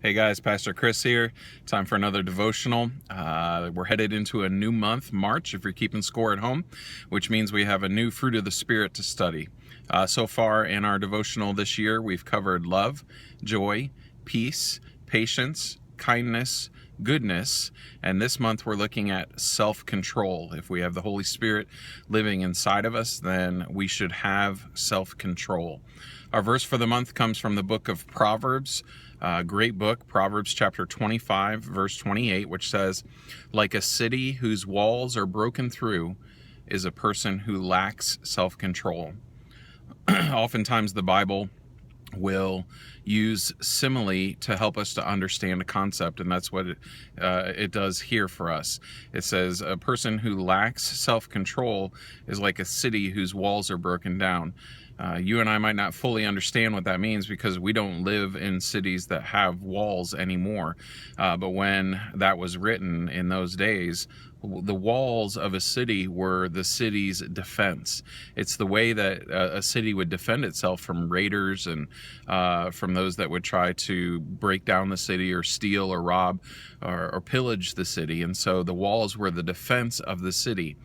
Hey guys, Pastor Chris here. Time for another devotional. We're headed into a new month, March, if you're keeping score at home, which means we have a new fruit of the Spirit to study. So far in our devotional this year, we've covered love, joy, peace, patience, kindness, goodness, and this month we're looking at self-control. If we have the Holy Spirit living inside of us, then we should have self-control. Our verse for the month comes from the book of Proverbs. Great book, Proverbs chapter 25, verse 28, which says, "Like a city whose walls are broken through is a person who lacks self-control." Oftentimes the Bible will use simile to help us to understand a concept, and that's what it does here for us. It says a person who lacks self-control is like a city whose walls are broken down. You and I might not fully understand what that means because we don't live in cities that have walls anymore. But when that was written in those days, the walls of a city were the city's defense. It's the way that a city would defend itself from raiders and from those that would try to break down the city or steal or rob or pillage the city. And so the walls were the defense of the city.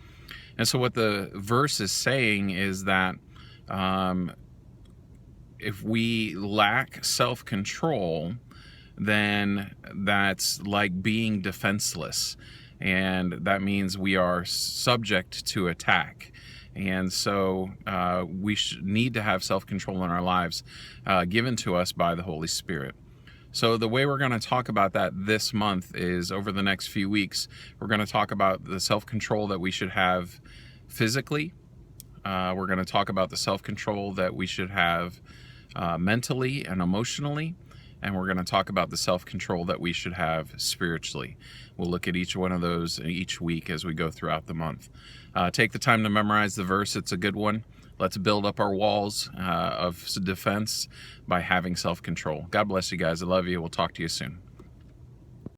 And so what the verse is saying is that if we lack self-control, then that's like being defenseless. And that means we are subject to attack. And so we need to have self-control in our lives given to us by the Holy Spirit. So the way we're going to talk about that this month is over the next few weeks, we're going to talk about the self-control that we should have physically. We're going to talk about the self-control that we should have mentally and emotionally. And we're going to talk about the self-control that we should have spiritually. We'll look at each one of those each week as we go throughout the month. Take the time to memorize the verse. It's a good one. Let's build up our walls of defense by having self-control. God bless you guys. I love you. We'll talk to you soon.